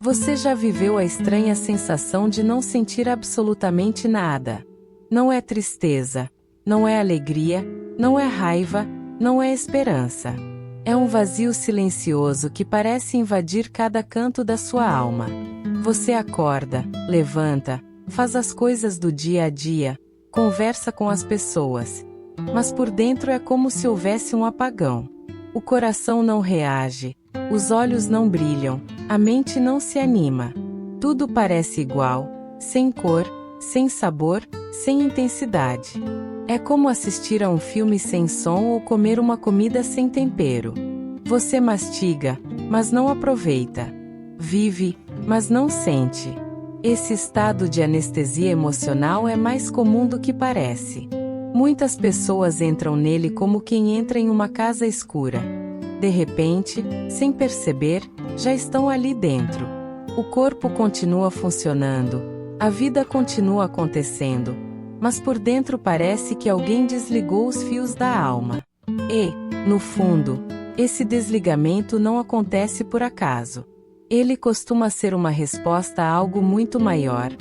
Você já viveu a estranha sensação de não sentir absolutamente nada? Não é tristeza, não é alegria, não é raiva, não é esperança. É um vazio silencioso que parece invadir cada canto da sua alma. Você acorda, levanta, faz as coisas do dia a dia, conversa com as pessoas. Mas por dentro é como se houvesse um apagão. O coração não reage, os olhos não brilham, a mente não se anima. Tudo parece igual, sem cor, sem sabor, sem intensidade. É como assistir a um filme sem som ou comer uma comida sem tempero. Você mastiga, mas não aproveita. Vive, mas não sente. Esse estado de anestesia emocional é mais comum do que parece. Muitas pessoas entram nele como quem entra em uma casa escura. De repente, sem perceber, já estão ali dentro. O corpo continua funcionando, a vida continua acontecendo, mas por dentro parece que alguém desligou os fios da alma. E, no fundo, esse desligamento não acontece por acaso. Ele costuma ser uma resposta a algo muito maior.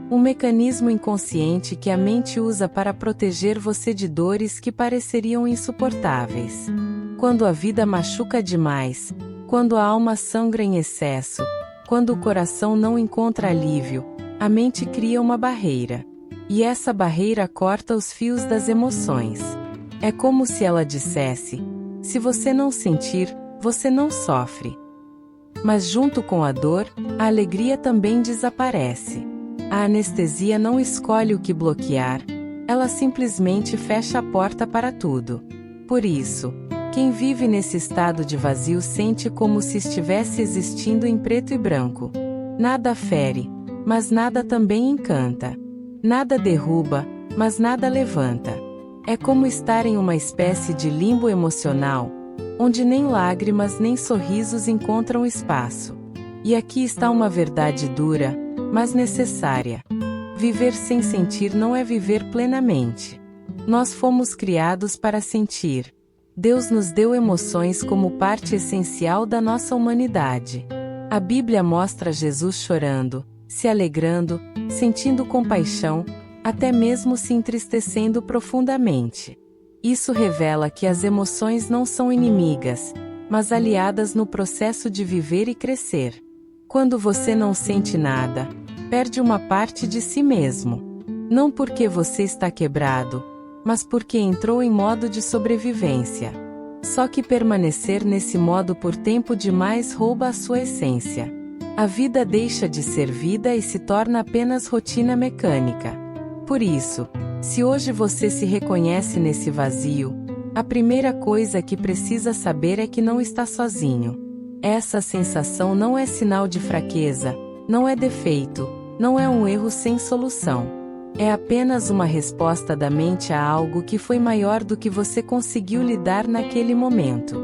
Um mecanismo inconsciente que a mente usa para proteger você de dores que pareceriam insuportáveis. Quando a vida machuca demais, quando a alma sangra em excesso, quando o coração não encontra alívio, a mente cria uma barreira. E essa barreira corta os fios das emoções. É como se ela dissesse: se você não sentir, você não sofre. Mas junto com a dor, a alegria também desaparece. A anestesia não escolhe o que bloquear, ela simplesmente fecha a porta para tudo. Por isso, quem vive nesse estado de vazio sente como se estivesse existindo em preto e branco. Nada fere, mas nada também encanta. Nada derruba, mas nada levanta. É como estar em uma espécie de limbo emocional, onde nem lágrimas nem sorrisos encontram espaço. E aqui está uma verdade dura, mas necessária. Viver sem sentir não é viver plenamente. Nós fomos criados para sentir. Deus nos deu emoções como parte essencial da nossa humanidade. A Bíblia mostra Jesus chorando, se alegrando, sentindo compaixão, até mesmo se entristecendo profundamente. Isso revela que as emoções não são inimigas, mas aliadas no processo de viver e crescer. Quando você não sente nada, perde uma parte de si mesmo. Não porque você está quebrado, mas porque entrou em modo de sobrevivência. Só que permanecer nesse modo por tempo demais rouba a sua essência. A vida deixa de ser vida e se torna apenas rotina mecânica. Por isso, se hoje você se reconhece nesse vazio, a primeira coisa que precisa saber é que não está sozinho. Essa sensação não é sinal de fraqueza, não é defeito, não é um erro sem solução. É apenas uma resposta da mente a algo que foi maior do que você conseguiu lidar naquele momento.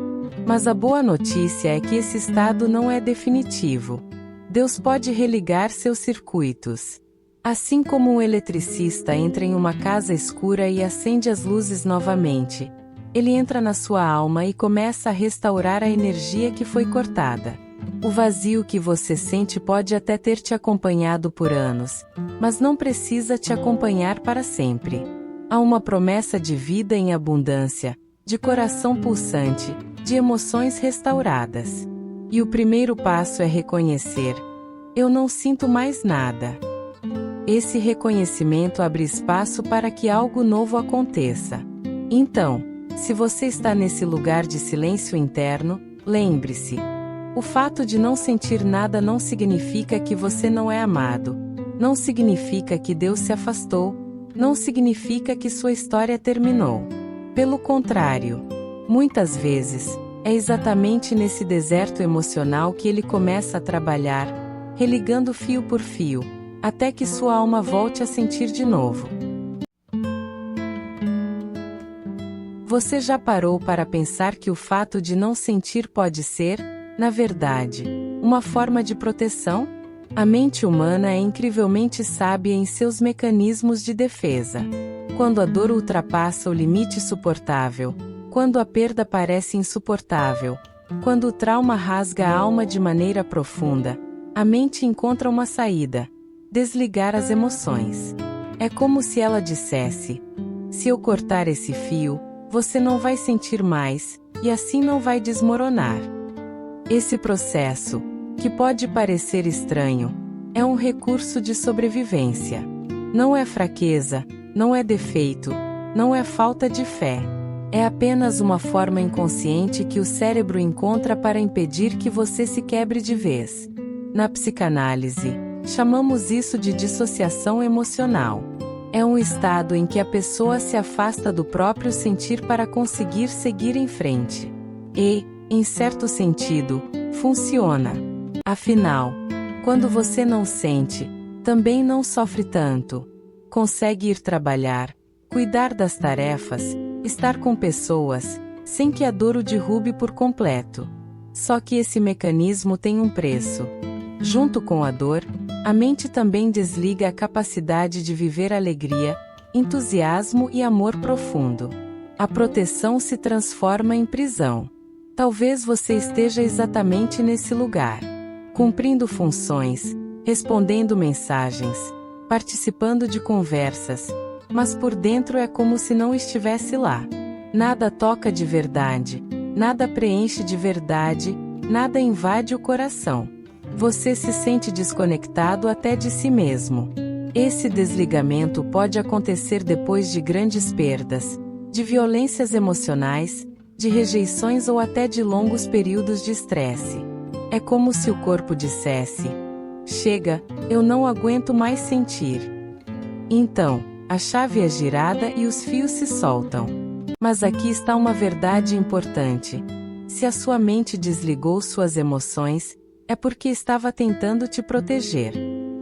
Mas a boa notícia é que esse estado não é definitivo. Deus pode religar seus circuitos. Assim como um eletricista entra em uma casa escura e acende as luzes novamente, ele entra na sua alma e começa a restaurar a energia que foi cortada. O vazio que você sente pode até ter te acompanhado por anos, mas não precisa te acompanhar para sempre. Há uma promessa de vida em abundância, de coração pulsante, de emoções restauradas. E o primeiro passo é reconhecer: eu não sinto mais nada. Esse reconhecimento abre espaço para que algo novo aconteça. Então, se você está nesse lugar de silêncio interno, lembre-se: o fato de não sentir nada não significa que você não é amado, não significa que Deus se afastou, não significa que sua história terminou. Pelo contrário, muitas vezes, é exatamente nesse deserto emocional que ele começa a trabalhar, religando fio por fio, até que sua alma volte a sentir de novo. Você já parou para pensar que o fato de não sentir pode ser, na verdade, uma forma de proteção? A mente humana é incrivelmente sábia em seus mecanismos de defesa. Quando a dor ultrapassa o limite suportável, quando a perda parece insuportável, quando o trauma rasga a alma de maneira profunda, A mente encontra uma saída: desligar as emoções. É como se ela dissesse: se eu cortar esse fio, você não vai sentir mais, e assim não vai desmoronar. Esse processo, que pode parecer estranho, é um recurso de sobrevivência. Não é fraqueza, não é defeito, não é falta de fé. É apenas uma forma inconsciente que o cérebro encontra para impedir que você se quebre de vez. Na psicanálise, chamamos isso de dissociação emocional. É um estado em que a pessoa se afasta do próprio sentir para conseguir seguir em frente. E, em certo sentido, funciona. Afinal, quando você não sente, também não sofre tanto. Consegue ir trabalhar, cuidar das tarefas, estar com pessoas, sem que a dor o derrube por completo. Só que esse mecanismo tem um preço. Junto com a dor, a mente também desliga a capacidade de viver alegria, entusiasmo e amor profundo. A proteção se transforma em prisão. Talvez você esteja exatamente nesse lugar, cumprindo funções, respondendo mensagens, participando de conversas, mas por dentro é como se não estivesse lá. Nada toca de verdade, nada preenche de verdade, nada invade o coração. Você se sente desconectado até de si mesmo. Esse desligamento pode acontecer depois de grandes perdas, de violências emocionais, de rejeições ou até de longos períodos de estresse. É como se o corpo dissesse: chega, eu não aguento mais sentir. Então, a chave é girada e os fios se soltam. Mas aqui está uma verdade importante. Se a sua mente desligou suas emoções, é porque estava tentando te proteger.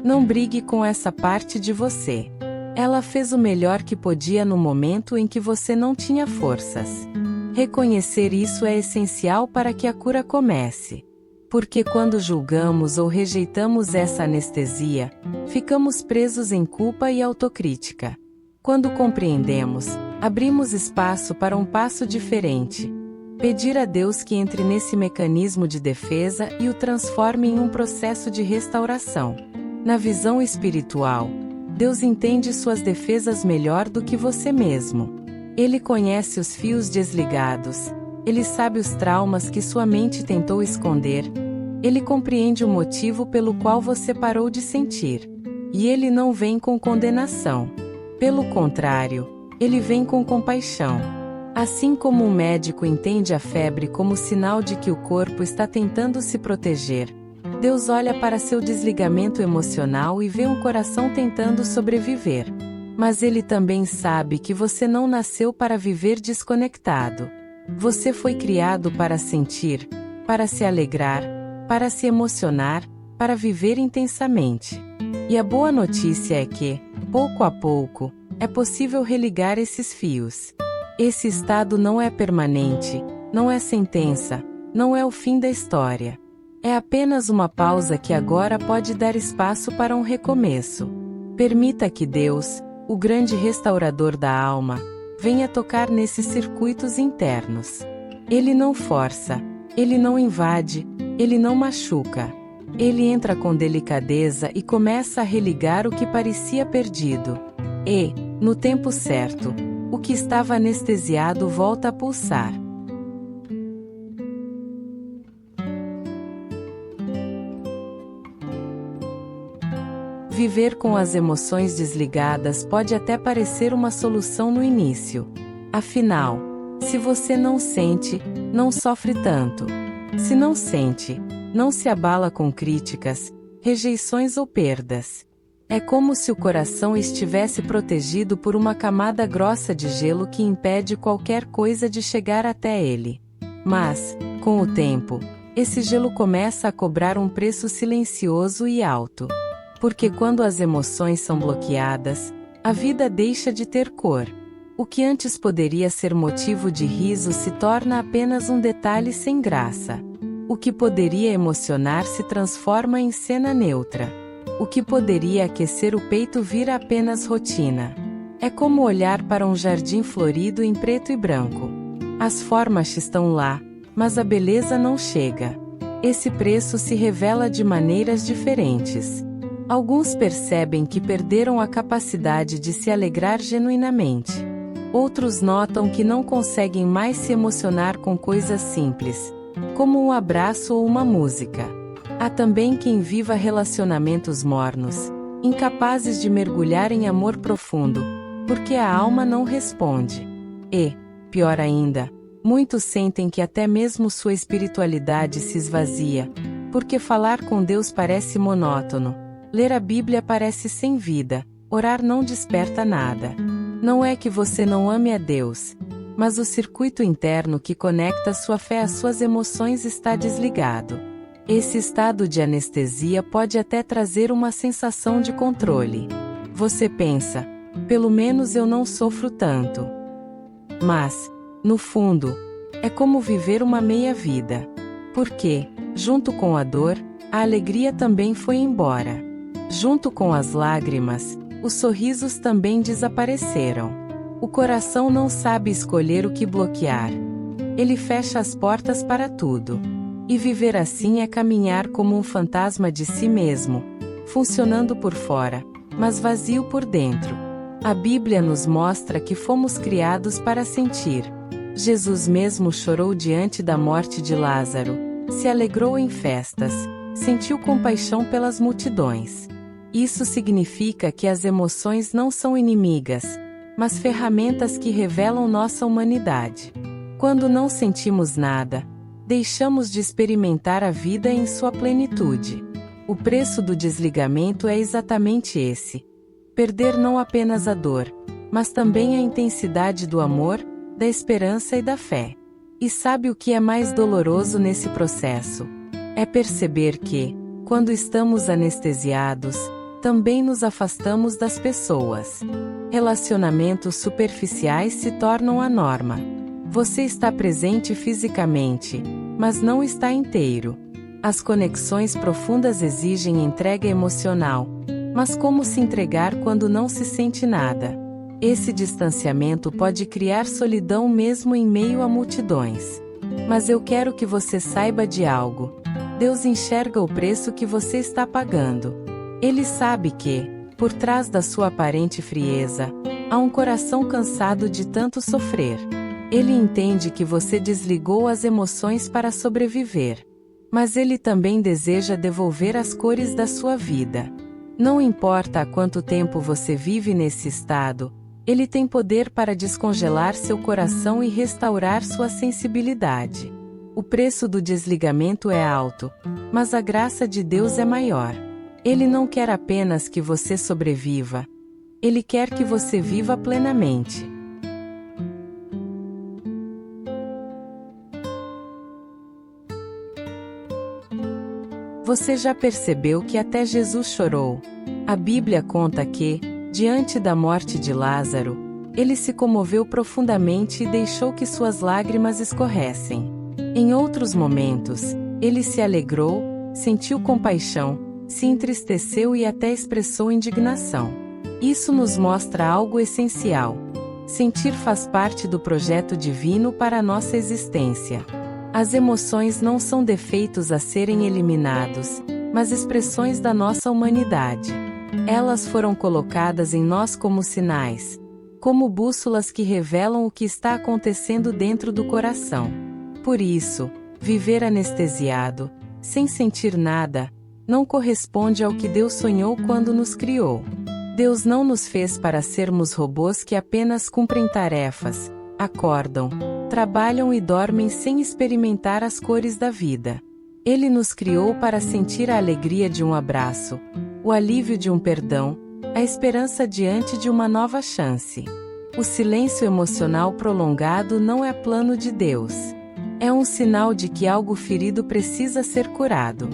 Não brigue com essa parte de você. Ela fez o melhor que podia no momento em que você não tinha forças. Reconhecer isso é essencial para que a cura comece. Porque quando julgamos ou rejeitamos essa anestesia, ficamos presos em culpa e autocrítica. Quando compreendemos, abrimos espaço para um passo diferente. Pedir a Deus que entre nesse mecanismo de defesa e o transforme em um processo de restauração. Na visão espiritual, Deus entende suas defesas melhor do que você mesmo. Ele conhece os fios desligados, ele sabe os traumas que sua mente tentou esconder, ele compreende o motivo pelo qual você parou de sentir. E ele não vem com condenação. Pelo contrário, ele vem com compaixão. Assim como um médico entende a febre como sinal de que o corpo está tentando se proteger, Deus olha para seu desligamento emocional e vê um coração tentando sobreviver. Mas ele também sabe que você não nasceu para viver desconectado. Você foi criado para sentir, para se alegrar, para se emocionar, para viver intensamente. E a boa notícia é que, pouco a pouco, é possível religar esses fios. Esse estado não é permanente, não é sentença, não é o fim da história. É apenas uma pausa que agora pode dar espaço para um recomeço. Permita que Deus, o grande restaurador da alma, venha tocar nesses circuitos internos. Ele não força, ele não invade, ele não machuca. Ele entra com delicadeza e começa a religar o que parecia perdido. E, no tempo certo, o que estava anestesiado volta a pulsar. Viver com as emoções desligadas pode até parecer uma solução no início. Afinal, se você não sente, não sofre tanto. Se não sente, não se abala com críticas, rejeições ou perdas. É como se o coração estivesse protegido por uma camada grossa de gelo que impede qualquer coisa de chegar até ele. Mas, com o tempo, esse gelo começa a cobrar um preço silencioso e alto. Porque quando as emoções são bloqueadas, a vida deixa de ter cor. O que antes poderia ser motivo de riso se torna apenas um detalhe sem graça. O que poderia emocionar se transforma em cena neutra. O que poderia aquecer o peito vira apenas rotina. É como olhar para um jardim florido em preto e branco. As formas estão lá, mas a beleza não chega. Esse preço se revela de maneiras diferentes. Alguns percebem que perderam a capacidade de se alegrar genuinamente. Outros notam que não conseguem mais se emocionar com coisas simples, como um abraço ou uma música. Há também quem viva relacionamentos mornos, incapazes de mergulhar em amor profundo, porque a alma não responde. E, pior ainda, muitos sentem que até mesmo sua espiritualidade se esvazia, porque falar com Deus parece monótono, ler a Bíblia parece sem vida, orar não desperta nada. Não é que você não ame a Deus, mas o circuito interno que conecta sua fé às suas emoções está desligado. Esse estado de anestesia pode até trazer uma sensação de controle. Você pensa, pelo menos eu não sofro tanto. Mas, no fundo, é como viver uma meia-vida. Porque, junto com a dor, a alegria também foi embora. Junto com as lágrimas, os sorrisos também desapareceram. O coração não sabe escolher o que bloquear. Ele fecha as portas para tudo. E viver assim é caminhar como um fantasma de si mesmo, funcionando por fora, mas vazio por dentro. A Bíblia nos mostra que fomos criados para sentir. Jesus mesmo chorou diante da morte de Lázaro, se alegrou em festas, sentiu compaixão pelas multidões. Isso significa que as emoções não são inimigas, mas ferramentas que revelam nossa humanidade. Quando não sentimos nada, deixamos de experimentar a vida em sua plenitude. O preço do desligamento é exatamente esse: perder não apenas a dor, mas também a intensidade do amor, da esperança e da fé. E sabe o que é mais doloroso nesse processo? É perceber que, quando estamos anestesiados, também nos afastamos das pessoas. Relacionamentos superficiais se tornam a norma. Você está presente fisicamente, mas não está inteiro. As conexões profundas exigem entrega emocional, mas como se entregar quando não se sente nada? Esse distanciamento pode criar solidão mesmo em meio a multidões. Mas eu quero que você saiba de algo. Deus enxerga o preço que você está pagando. Ele sabe que, por trás da sua aparente frieza, há um coração cansado de tanto sofrer. Ele entende que você desligou as emoções para sobreviver. Mas ele também deseja devolver as cores da sua vida. Não importa há quanto tempo você vive nesse estado, ele tem poder para descongelar seu coração e restaurar sua sensibilidade. O preço do desligamento é alto, mas a graça de Deus é maior. Ele não quer apenas que você sobreviva. Ele quer que você viva plenamente. Você já percebeu que até Jesus chorou? A Bíblia conta que, diante da morte de Lázaro, ele se comoveu profundamente e deixou que suas lágrimas escorressem. Em outros momentos, ele se alegrou, sentiu compaixão, se entristeceu e até expressou indignação. Isso nos mostra algo essencial. Sentir faz parte do projeto divino para a nossa existência. As emoções não são defeitos a serem eliminados, mas expressões da nossa humanidade. Elas foram colocadas em nós como sinais, como bússolas que revelam o que está acontecendo dentro do coração. Por isso, viver anestesiado, sem sentir nada, não corresponde ao que Deus sonhou quando nos criou. Deus não nos fez para sermos robôs que apenas cumprem tarefas, acordam, trabalham e dormem sem experimentar as cores da vida. Ele nos criou para sentir a alegria de um abraço, o alívio de um perdão, a esperança diante de uma nova chance. O silêncio emocional prolongado não é plano de Deus. É um sinal de que algo ferido precisa ser curado.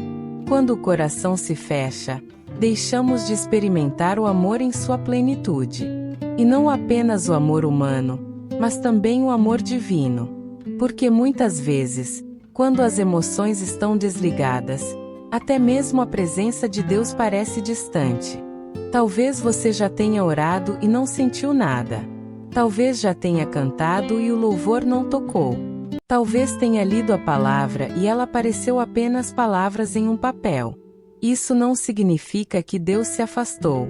Quando o coração se fecha, deixamos de experimentar o amor em sua plenitude. E não apenas o amor humano, mas também o amor divino. Porque muitas vezes, quando as emoções estão desligadas, até mesmo a presença de Deus parece distante. Talvez você já tenha orado e não sentiu nada. Talvez já tenha cantado e o louvor não tocou. Talvez tenha lido a palavra e ela pareceu apenas palavras em um papel. Isso não significa que Deus se afastou.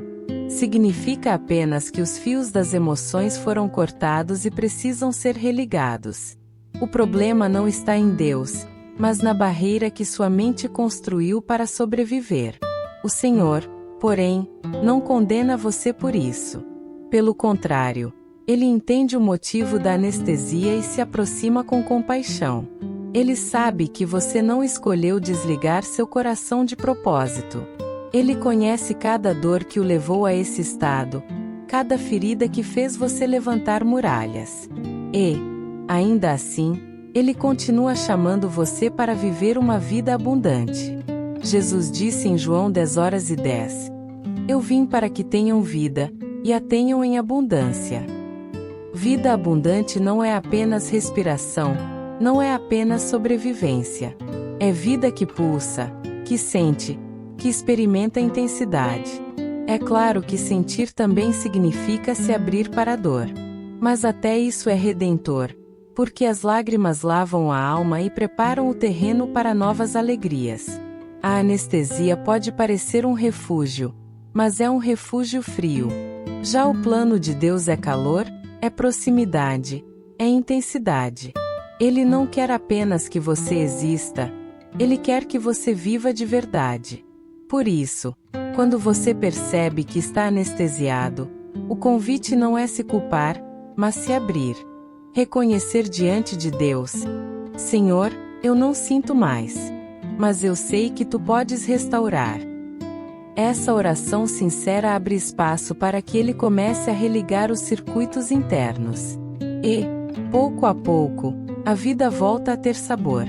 Significa apenas que os fios das emoções foram cortados e precisam ser religados. O problema não está em Deus, mas na barreira que sua mente construiu para sobreviver. O Senhor, porém, não condena você por isso. Pelo contrário, Ele entende o motivo da anestesia e se aproxima com compaixão. Ele sabe que você não escolheu desligar seu coração de propósito. Ele conhece cada dor que o levou a esse estado, cada ferida que fez você levantar muralhas. E, ainda assim, Ele continua chamando você para viver uma vida abundante. Jesus disse em João 10:10: Eu vim para que tenham vida, e a tenham em abundância. Vida abundante não é apenas respiração, não é apenas sobrevivência. É vida que pulsa, que sente, que experimenta intensidade. É claro que sentir também significa se abrir para a dor. Mas até isso é redentor, porque as lágrimas lavam a alma e preparam o terreno para novas alegrias. A anestesia pode parecer um refúgio, mas é um refúgio frio. Já o plano de Deus é calor, é proximidade, é intensidade. Ele não quer apenas que você exista, Ele quer que você viva de verdade. Por isso, quando você percebe que está anestesiado, o convite não é se culpar, mas se abrir. Reconhecer diante de Deus: Senhor, eu não sinto mais, mas eu sei que Tu podes restaurar. Essa oração sincera abre espaço para que Ele comece a religar os circuitos internos. E, pouco a pouco, a vida volta a ter sabor.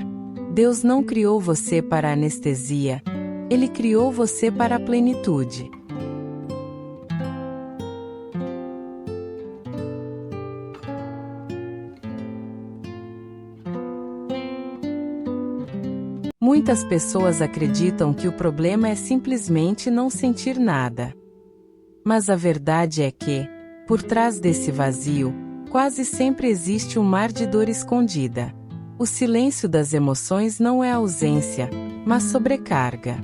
Deus não criou você para a anestesia, Ele criou você para a plenitude. Muitas pessoas acreditam que o problema é simplesmente não sentir nada. Mas a verdade é que, por trás desse vazio, quase sempre existe um mar de dor escondida. O silêncio das emoções não é ausência, mas sobrecarga.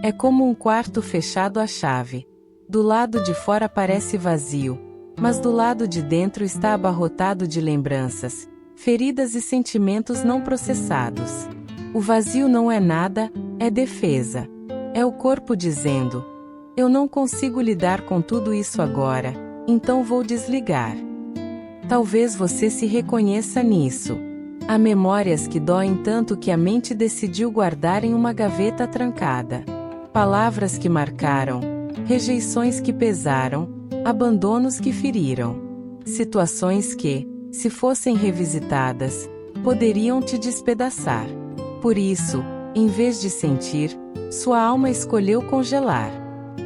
É como um quarto fechado à chave. Do lado de fora parece vazio, mas do lado de dentro está abarrotado de lembranças, feridas e sentimentos não processados. O vazio não é nada, é defesa. É o corpo dizendo: eu não consigo lidar com tudo isso agora, então vou desligar. Talvez você se reconheça nisso. Há memórias que doem tanto que a mente decidiu guardar em uma gaveta trancada. Palavras que marcaram, rejeições que pesaram, abandonos que feriram. Situações que, se fossem revisitadas, poderiam te despedaçar. Por isso, em vez de sentir, sua alma escolheu congelar.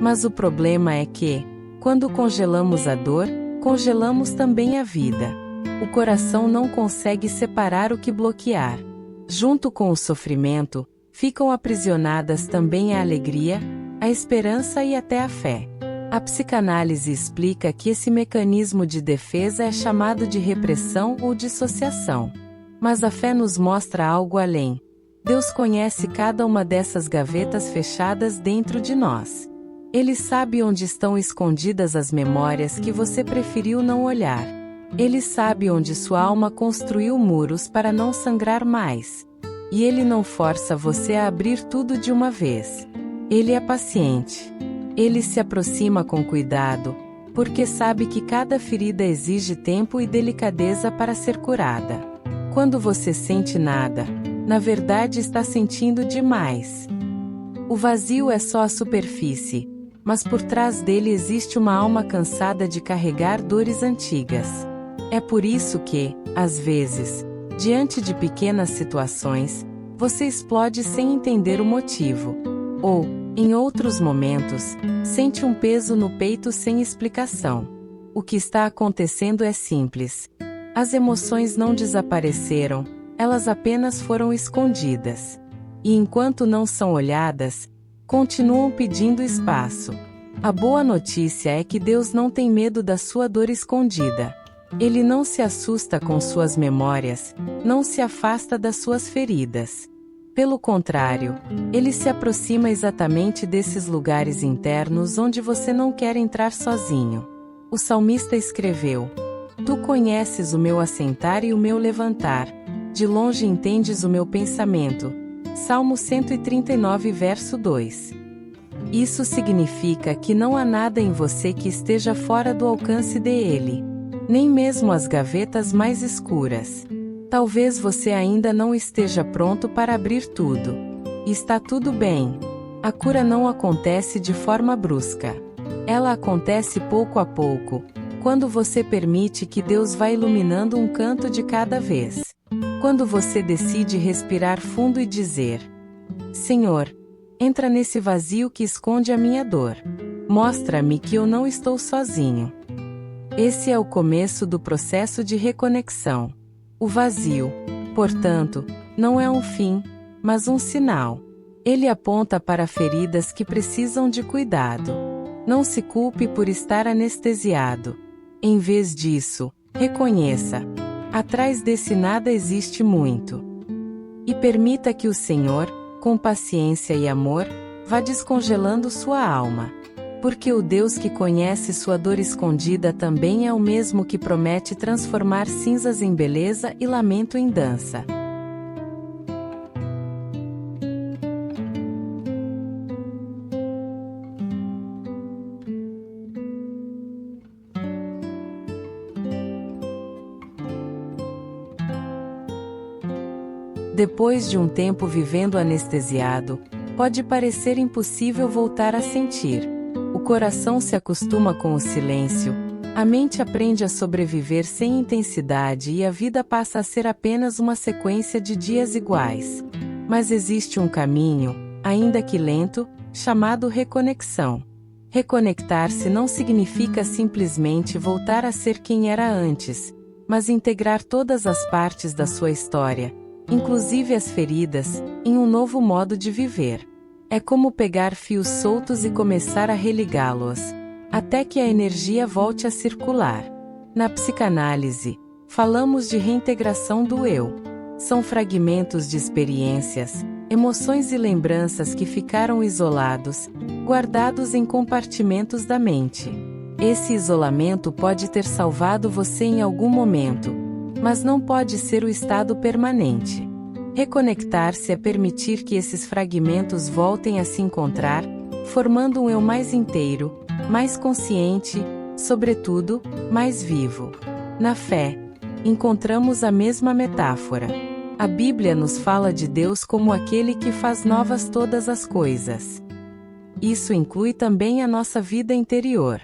Mas o problema é que, quando congelamos a dor, congelamos também a vida. O coração não consegue separar o que bloquear. Junto com o sofrimento, ficam aprisionadas também a alegria, a esperança e até a fé. A psicanálise explica que esse mecanismo de defesa é chamado de repressão ou dissociação. Mas a fé nos mostra algo além. Deus conhece cada uma dessas gavetas fechadas dentro de nós. Ele sabe onde estão escondidas as memórias que você preferiu não olhar. Ele sabe onde sua alma construiu muros para não sangrar mais. E Ele não força você a abrir tudo de uma vez. Ele é paciente. Ele se aproxima com cuidado, porque sabe que cada ferida exige tempo e delicadeza para ser curada. Quando você sente nada, na verdade está sentindo demais. O vazio é só a superfície, mas por trás dele existe uma alma cansada de carregar dores antigas. É por isso que, às vezes, diante de pequenas situações, você explode sem entender o motivo. Ou, em outros momentos, sente um peso no peito sem explicação. O que está acontecendo é simples. As emoções não desapareceram, elas apenas foram escondidas. E enquanto não são olhadas, continuam pedindo espaço. A boa notícia é que Deus não tem medo da sua dor escondida. Ele não se assusta com suas memórias, não se afasta das suas feridas. Pelo contrário, ele se aproxima exatamente desses lugares internos onde você não quer entrar sozinho. O salmista escreveu: Tu conheces o meu assentar e o meu levantar, de longe entendes o meu pensamento. Salmo 139, verso 2. Isso significa que não há nada em você que esteja fora do alcance dele, nem mesmo as gavetas mais escuras. Talvez você ainda não esteja pronto para abrir tudo. Está tudo bem. A cura não acontece de forma brusca. Ela acontece pouco a pouco, quando você permite que Deus vá iluminando um canto de cada vez. Quando você decide respirar fundo e dizer: Senhor, entra nesse vazio que esconde a minha dor. Mostra-me que eu não estou sozinho. Esse é o começo do processo de reconexão. O vazio, portanto, não é um fim, mas um sinal. Ele aponta para feridas que precisam de cuidado. Não se culpe por estar anestesiado. Em vez disso, reconheça: atrás desse nada existe muito. E permita que o Senhor, com paciência e amor, vá descongelando sua alma. Porque o Deus que conhece sua dor escondida também é o mesmo que promete transformar cinzas em beleza e lamento em dança. Depois de um tempo vivendo anestesiado, pode parecer impossível voltar a sentir. O coração se acostuma com o silêncio, a mente aprende a sobreviver sem intensidade e a vida passa a ser apenas uma sequência de dias iguais. Mas existe um caminho, ainda que lento, chamado reconexão. Reconectar-se não significa simplesmente voltar a ser quem era antes, mas integrar todas as partes da sua história, inclusive as feridas, em um novo modo de viver. É como pegar fios soltos e começar a religá-los, até que a energia volte a circular. Na psicanálise, falamos de reintegração do eu. São fragmentos de experiências, emoções e lembranças que ficaram isolados, guardados em compartimentos da mente. Esse isolamento pode ter salvado você em algum momento, mas não pode ser o estado permanente. Reconectar-se é permitir que esses fragmentos voltem a se encontrar, formando um eu mais inteiro, mais consciente, sobretudo, mais vivo. Na fé, encontramos a mesma metáfora. A Bíblia nos fala de Deus como aquele que faz novas todas as coisas. Isso inclui também a nossa vida interior.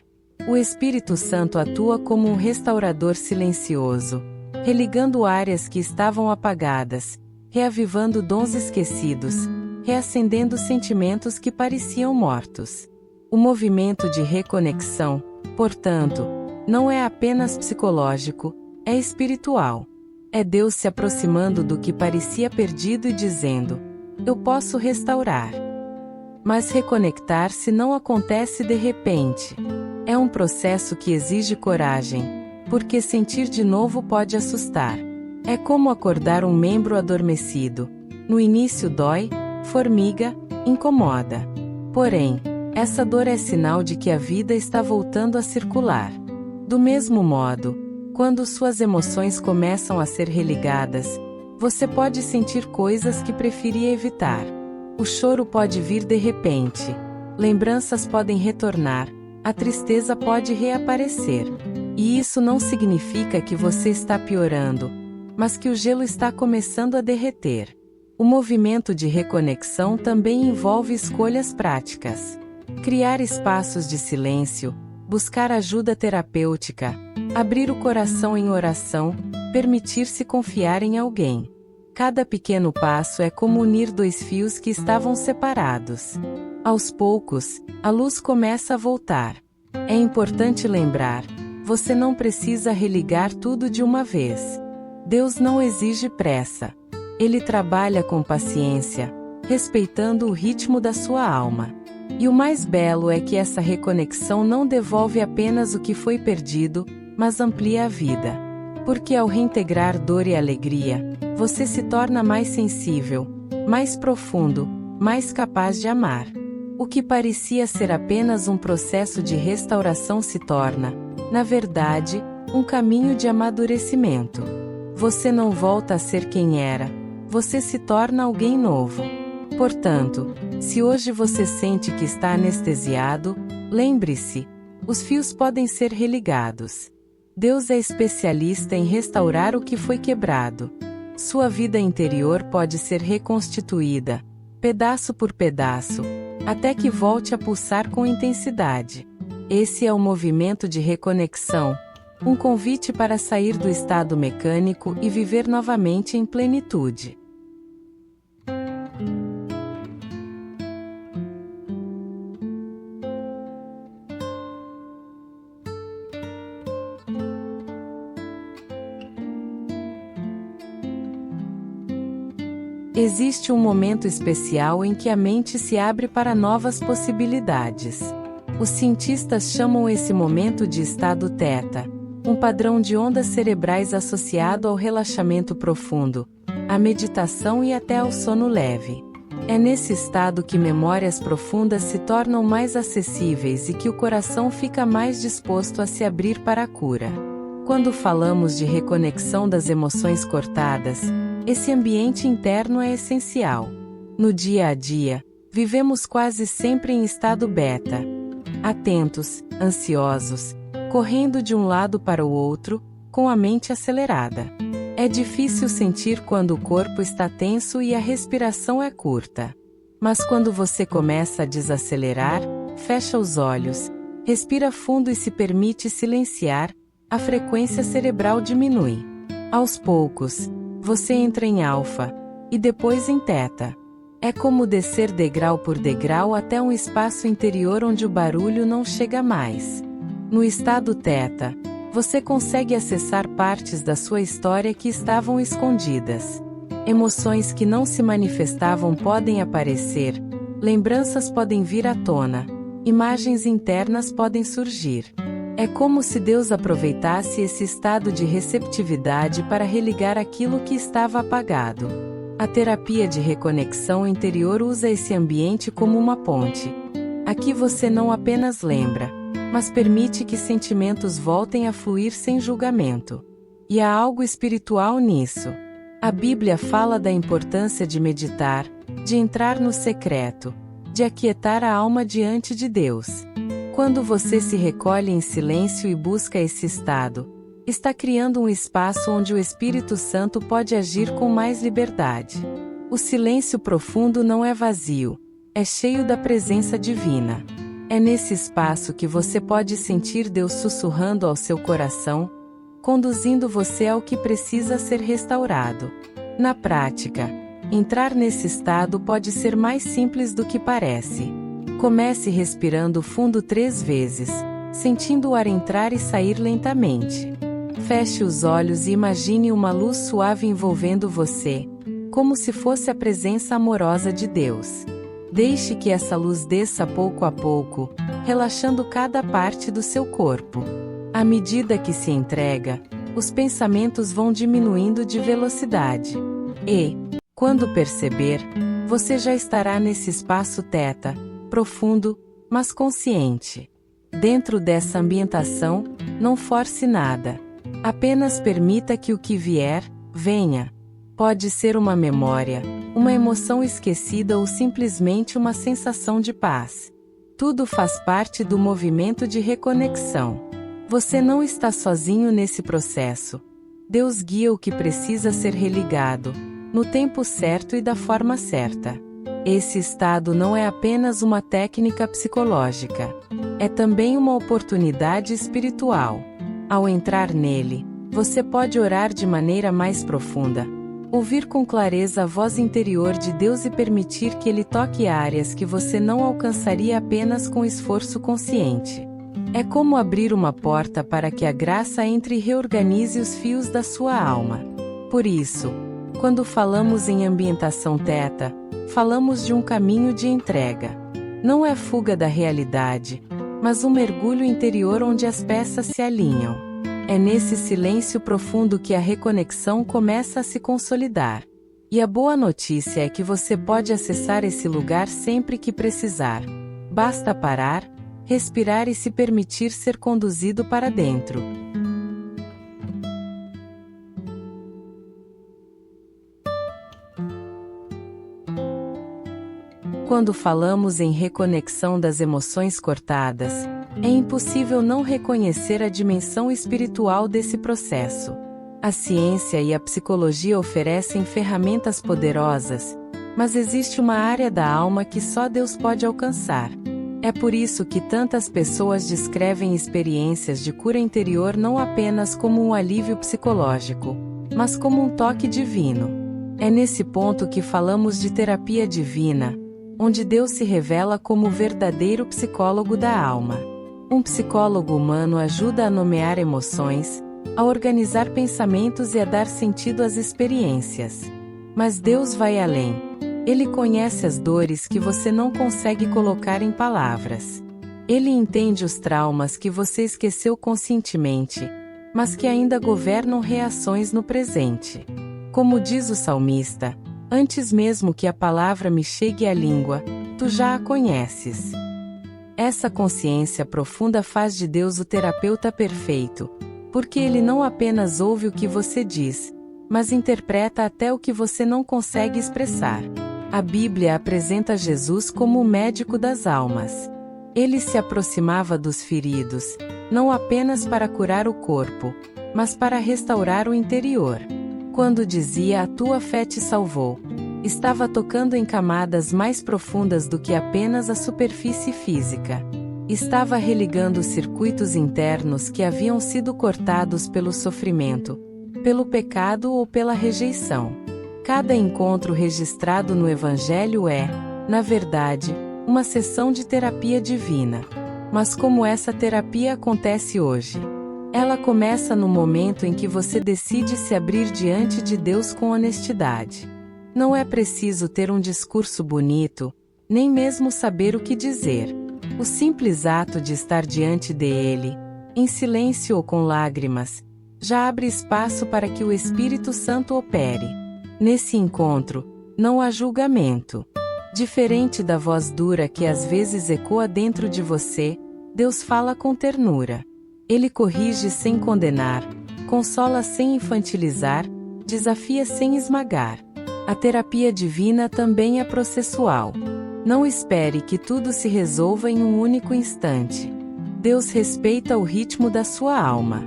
O Espírito Santo atua como um restaurador silencioso, religando áreas que estavam apagadas, reavivando dons esquecidos, reacendendo sentimentos que pareciam mortos. O movimento de reconexão, portanto, não é apenas psicológico, é espiritual. É Deus se aproximando do que parecia perdido e dizendo: eu posso restaurar. Mas reconectar-se não acontece de repente. É um processo que exige coragem, porque sentir de novo pode assustar. É como acordar um membro adormecido. No início dói, formiga, incomoda. Porém, essa dor é sinal de que a vida está voltando a circular. Do mesmo modo, quando suas emoções começam a ser religadas, você pode sentir coisas que preferia evitar. O choro pode vir de repente. Lembranças podem retornar. A tristeza pode reaparecer. E isso não significa que você está piorando, mas que o gelo está começando a derreter. O movimento de reconexão também envolve escolhas práticas. Criar espaços de silêncio, buscar ajuda terapêutica, abrir o coração em oração, permitir-se confiar em alguém. Cada pequeno passo é como unir dois fios que estavam separados. Aos poucos, a luz começa a voltar. É importante lembrar: você não precisa religar tudo de uma vez. Deus não exige pressa. Ele trabalha com paciência, respeitando o ritmo da sua alma. E o mais belo é que essa reconexão não devolve apenas o que foi perdido, mas amplia a vida. Porque ao reintegrar dor e alegria, você se torna mais sensível, mais profundo, mais capaz de amar. O que parecia ser apenas um processo de restauração se torna, na verdade, um caminho de amadurecimento. Você não volta a ser quem era, você se torna alguém novo. Portanto, se hoje você sente que está anestesiado, lembre-se, os fios podem ser religados. Deus é especialista em restaurar o que foi quebrado. Sua vida interior pode ser reconstituída, pedaço por pedaço, até que volte a pulsar com intensidade. Esse é o movimento de reconexão, um convite para sair do estado mecânico e viver novamente em plenitude. Existe um momento especial em que a mente se abre para novas possibilidades. Os cientistas chamam esse momento de estado teta, um padrão de ondas cerebrais associado ao relaxamento profundo, à meditação e até ao sono leve. É nesse estado que memórias profundas se tornam mais acessíveis e que o coração fica mais disposto a se abrir para a cura. Quando falamos de reconexão das emoções cortadas, esse ambiente interno é essencial. No dia a dia, vivemos quase sempre em estado beta. Atentos, ansiosos, correndo de um lado para o outro, com a mente acelerada. É difícil sentir quando o corpo está tenso e a respiração é curta. Mas quando você começa a desacelerar, fecha os olhos, respira fundo e se permite silenciar, a frequência cerebral diminui. Aos poucos, você entra em alfa, e depois em teta. É como descer degrau por degrau até um espaço interior onde o barulho não chega mais. No estado teta, você consegue acessar partes da sua história que estavam escondidas. Emoções que não se manifestavam podem aparecer, lembranças podem vir à tona, imagens internas podem surgir. É como se Deus aproveitasse esse estado de receptividade para religar aquilo que estava apagado. A terapia de reconexão interior usa esse ambiente como uma ponte. Aqui você não apenas lembra, mas permite que sentimentos voltem a fluir sem julgamento. E há algo espiritual nisso. A Bíblia fala da importância de meditar, de entrar no secreto, de aquietar a alma diante de Deus. Quando você se recolhe em silêncio e busca esse estado, está criando um espaço onde o Espírito Santo pode agir com mais liberdade. O silêncio profundo não é vazio, é cheio da presença divina. É nesse espaço que você pode sentir Deus sussurrando ao seu coração, conduzindo você ao que precisa ser restaurado. Na prática, entrar nesse estado pode ser mais simples do que parece. Comece respirando fundo 3 vezes, sentindo o ar entrar e sair lentamente. Feche os olhos e imagine uma luz suave envolvendo você, como se fosse a presença amorosa de Deus. Deixe que essa luz desça pouco a pouco, relaxando cada parte do seu corpo. À medida que se entrega, os pensamentos vão diminuindo de velocidade. E, quando perceber, você já estará nesse espaço teta, profundo, mas consciente. Dentro dessa ambientação, não force nada. Apenas permita que o que vier, venha. Pode ser uma memória, uma emoção esquecida ou simplesmente uma sensação de paz. Tudo faz parte do movimento de reconexão. Você não está sozinho nesse processo. Deus guia o que precisa ser religado, no tempo certo e da forma certa. Esse estado não é apenas uma técnica psicológica. É também uma oportunidade espiritual. Ao entrar nele, você pode orar de maneira mais profunda, ouvir com clareza a voz interior de Deus e permitir que Ele toque áreas que você não alcançaria apenas com esforço consciente. É como abrir uma porta para que a graça entre e reorganize os fios da sua alma. Por isso, quando falamos em ambientação teta, falamos de um caminho de entrega. Não é fuga da realidade, mas um mergulho interior onde as peças se alinham. É nesse silêncio profundo que a reconexão começa a se consolidar. E a boa notícia é que você pode acessar esse lugar sempre que precisar. Basta parar, respirar e se permitir ser conduzido para dentro. Quando falamos em reconexão das emoções cortadas, é impossível não reconhecer a dimensão espiritual desse processo. A ciência e a psicologia oferecem ferramentas poderosas, mas existe uma área da alma que só Deus pode alcançar. É por isso que tantas pessoas descrevem experiências de cura interior não apenas como um alívio psicológico, mas como um toque divino. É nesse ponto que falamos de terapia divina, onde Deus se revela como o verdadeiro psicólogo da alma. Um psicólogo humano ajuda a nomear emoções, a organizar pensamentos e a dar sentido às experiências. Mas Deus vai além. Ele conhece as dores que você não consegue colocar em palavras. Ele entende os traumas que você esqueceu conscientemente, mas que ainda governam reações no presente. Como diz o salmista, antes mesmo que a palavra me chegue à língua, tu já a conheces. Essa consciência profunda faz de Deus o terapeuta perfeito, porque ele não apenas ouve o que você diz, mas interpreta até o que você não consegue expressar. A Bíblia apresenta Jesus como o médico das almas. Ele se aproximava dos feridos, não apenas para curar o corpo, mas para restaurar o interior. Quando dizia "a tua fé te salvou", estava tocando em camadas mais profundas do que apenas a superfície física. Estava religando circuitos internos que haviam sido cortados pelo sofrimento, pelo pecado ou pela rejeição. Cada encontro registrado no Evangelho é, na verdade, uma sessão de terapia divina. Mas como essa terapia acontece hoje? Ela começa no momento em que você decide se abrir diante de Deus com honestidade. Não é preciso ter um discurso bonito, nem mesmo saber o que dizer. O simples ato de estar diante dele, em silêncio ou com lágrimas, já abre espaço para que o Espírito Santo opere. Nesse encontro, não há julgamento. Diferente da voz dura que às vezes ecoa dentro de você, Deus fala com ternura. Ele corrige sem condenar, consola sem infantilizar, desafia sem esmagar. A terapia divina também é processual. Não espere que tudo se resolva em um único instante. Deus respeita o ritmo da sua alma.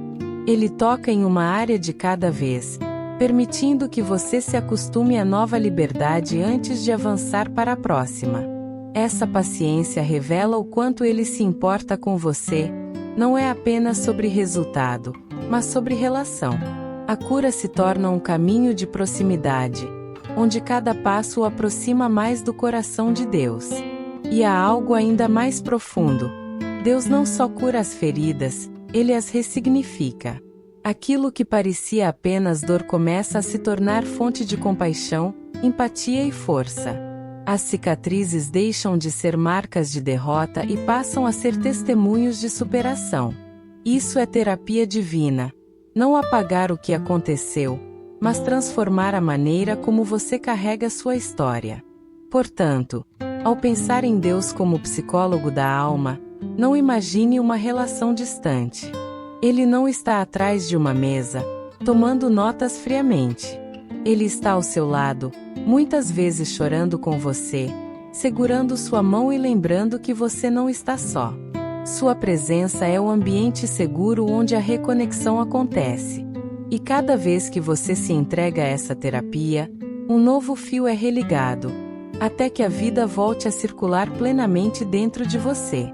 Ele toca em uma área de cada vez, permitindo que você se acostume à nova liberdade antes de avançar para a próxima. Essa paciência revela o quanto ele se importa com você. Não é apenas sobre resultado, mas sobre relação. A cura se torna um caminho de proximidade, onde cada passo o aproxima mais do coração de Deus. E há algo ainda mais profundo. Deus não só cura as feridas, ele as ressignifica. Aquilo que parecia apenas dor começa a se tornar fonte de compaixão, empatia e força. As cicatrizes deixam de ser marcas de derrota e passam a ser testemunhos de superação. Isso é terapia divina. Não apagar o que aconteceu, mas transformar a maneira como você carrega sua história. Portanto, ao pensar em Deus como psicólogo da alma, não imagine uma relação distante. Ele não está atrás de uma mesa, tomando notas friamente. Ele está ao seu lado, muitas vezes chorando com você, segurando sua mão e lembrando que você não está só. Sua presença é o ambiente seguro onde a reconexão acontece. E cada vez que você se entrega a essa terapia, um novo fio é religado, até que a vida volte a circular plenamente dentro de você.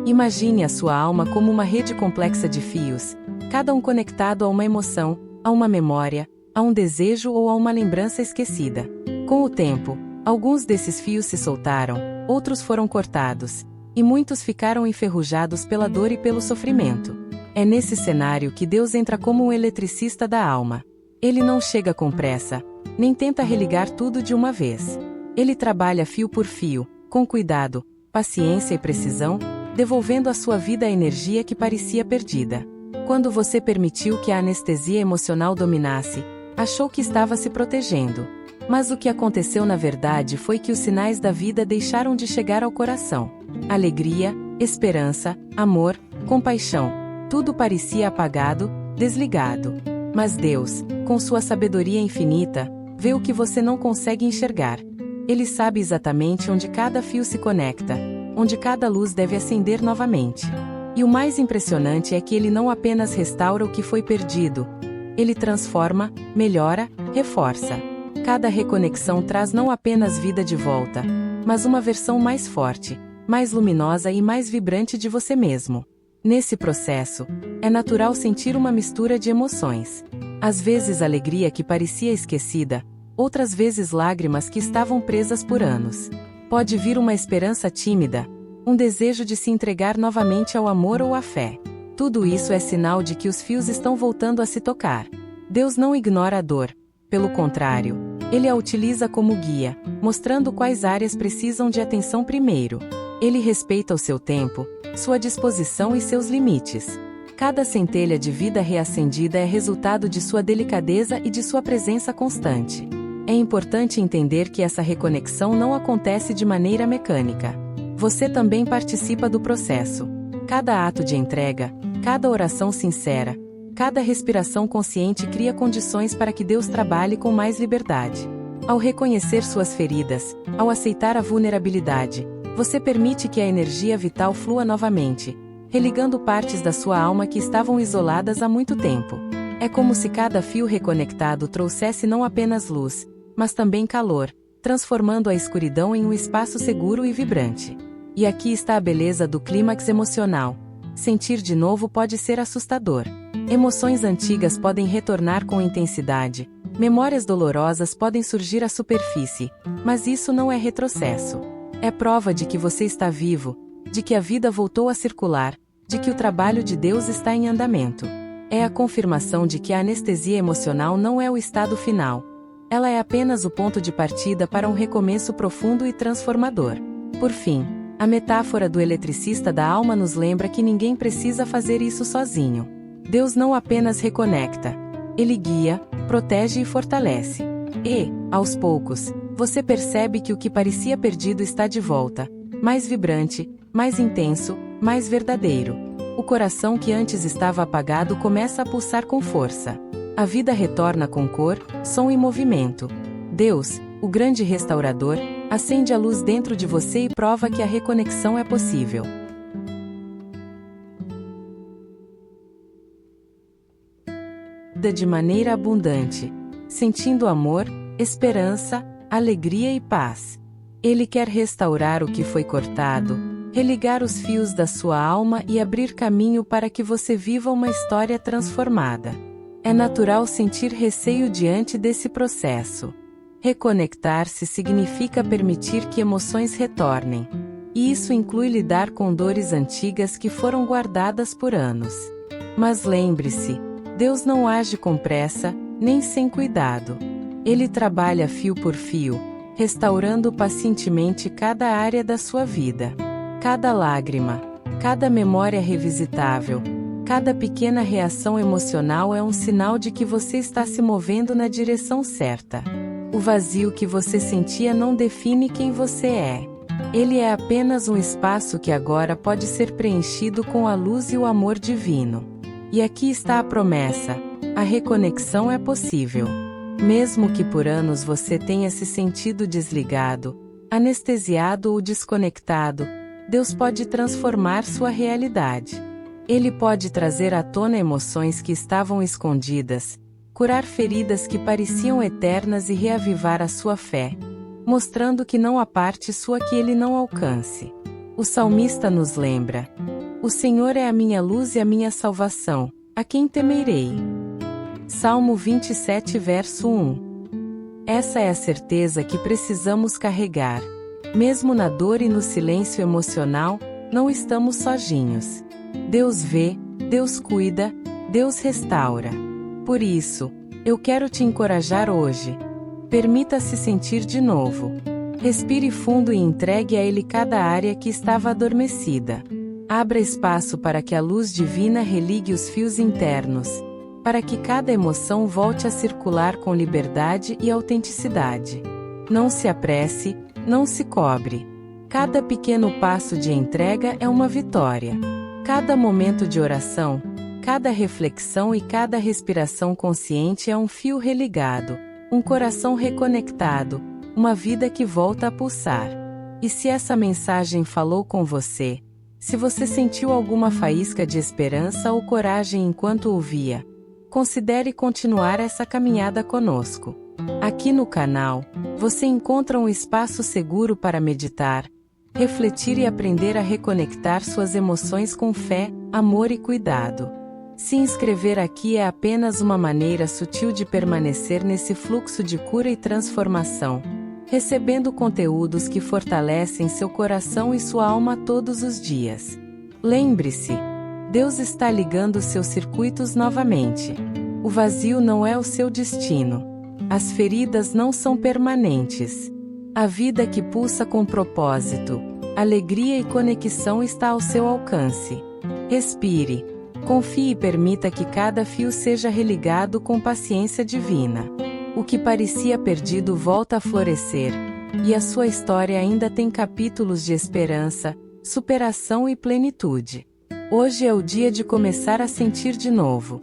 Imagine a sua alma como uma rede complexa de fios, cada um conectado a uma emoção, a uma memória, a um desejo ou a uma lembrança esquecida. Com o tempo, alguns desses fios se soltaram, outros foram cortados, e muitos ficaram enferrujados pela dor e pelo sofrimento. É nesse cenário que Deus entra como um eletricista da alma. Ele não chega com pressa, nem tenta religar tudo de uma vez. Ele trabalha fio por fio, com cuidado, paciência e precisão, devolvendo à sua vida a energia que parecia perdida. Quando você permitiu que a anestesia emocional dominasse, achou que estava se protegendo. Mas o que aconteceu na verdade foi que os sinais da vida deixaram de chegar ao coração. Alegria, esperança, amor, compaixão, tudo parecia apagado, desligado. Mas Deus, com sua sabedoria infinita, vê o que você não consegue enxergar. Ele sabe exatamente onde cada fio se conecta, onde cada luz deve acender novamente. E o mais impressionante é que ele não apenas restaura o que foi perdido, ele transforma, melhora, reforça. Cada reconexão traz não apenas vida de volta, mas uma versão mais forte, mais luminosa e mais vibrante de você mesmo. Nesse processo, é natural sentir uma mistura de emoções. Às vezes alegria que parecia esquecida, outras vezes lágrimas que estavam presas por anos. Pode vir uma esperança tímida, um desejo de se entregar novamente ao amor ou à fé. Tudo isso é sinal de que os fios estão voltando a se tocar. Deus não ignora a dor. Pelo contrário, Ele a utiliza como guia, mostrando quais áreas precisam de atenção primeiro. Ele respeita o seu tempo, sua disposição e seus limites. Cada centelha de vida reacendida é resultado de sua delicadeza e de sua presença constante. É importante entender que essa reconexão não acontece de maneira mecânica. Você também participa do processo. Cada ato de entrega, cada oração sincera, cada respiração consciente cria condições para que Deus trabalhe com mais liberdade. Ao reconhecer suas feridas, ao aceitar a vulnerabilidade, você permite que a energia vital flua novamente, religando partes da sua alma que estavam isoladas há muito tempo. É como se cada fio reconectado trouxesse não apenas luz, mas também calor, transformando a escuridão em um espaço seguro e vibrante. E aqui está a beleza do clímax emocional. Sentir de novo pode ser assustador. Emoções antigas podem retornar com intensidade, memórias dolorosas podem surgir à superfície, mas isso não é retrocesso. É prova de que você está vivo, de que a vida voltou a circular, de que o trabalho de Deus está em andamento. É a confirmação de que a anestesia emocional não é o estado final. Ela é apenas o ponto de partida para um recomeço profundo e transformador. Por fim, a metáfora do eletricista da alma nos lembra que ninguém precisa fazer isso sozinho. Deus não apenas reconecta, Ele guia, protege e fortalece. E, aos poucos, você percebe que o que parecia perdido está de volta, mais vibrante, mais intenso, mais verdadeiro. O coração que antes estava apagado começa a pulsar com força. A vida retorna com cor, som e movimento. Deus, o grande restaurador, acende a luz dentro de você e prova que a reconexão é possível. De maneira abundante, sentindo amor, esperança, alegria e paz. Ele quer restaurar o que foi cortado, religar os fios da sua alma e abrir caminho para que você viva uma história transformada. É natural sentir receio diante desse processo. Reconectar-se significa permitir que emoções retornem. E isso inclui lidar com dores antigas que foram guardadas por anos. Mas lembre-se, Deus não age com pressa, nem sem cuidado. Ele trabalha fio por fio, restaurando pacientemente cada área da sua vida. Cada lágrima, cada memória revisitável, cada pequena reação emocional é um sinal de que você está se movendo na direção certa. O vazio que você sentia não define quem você é. Ele é apenas um espaço que agora pode ser preenchido com a luz e o amor divino. E aqui está a promessa: a reconexão é possível. Mesmo que por anos você tenha se sentido desligado, anestesiado ou desconectado, Deus pode transformar sua realidade. Ele pode trazer à tona emoções que estavam escondidas, curar feridas que pareciam eternas e reavivar a sua fé, mostrando que não há parte sua que Ele não alcance. O salmista nos lembra: o Senhor é a minha luz e a minha salvação, a quem temerei? Salmo 27, verso 1. Essa é a certeza que precisamos carregar. Mesmo na dor e no silêncio emocional, não estamos sozinhos. Deus vê, Deus cuida, Deus restaura. Por isso, eu quero te encorajar hoje. Permita-se sentir de novo. Respire fundo e entregue a Ele cada área que estava adormecida. Abra espaço para que a luz divina religue os fios internos, para que cada emoção volte a circular com liberdade e autenticidade. Não se apresse, não se cobre. Cada pequeno passo de entrega é uma vitória. Cada momento de oração, cada reflexão e cada respiração consciente é um fio religado, um coração reconectado, uma vida que volta a pulsar. E se essa mensagem falou com você, se você sentiu alguma faísca de esperança ou coragem enquanto ouvia, considere continuar essa caminhada conosco. Aqui no canal, você encontra um espaço seguro para meditar, refletir e aprender a reconectar suas emoções com fé, amor e cuidado. Se inscrever aqui é apenas uma maneira sutil de permanecer nesse fluxo de cura e transformação, recebendo conteúdos que fortalecem seu coração e sua alma todos os dias. Lembre-se, Deus está ligando seus circuitos novamente. O vazio não é o seu destino. As feridas não são permanentes. A vida que pulsa com propósito, alegria e conexão está ao seu alcance. Respire, confie e permita que cada fio seja religado com paciência divina. O que parecia perdido volta a florescer, e a sua história ainda tem capítulos de esperança, superação e plenitude. Hoje é o dia de começar a sentir de novo.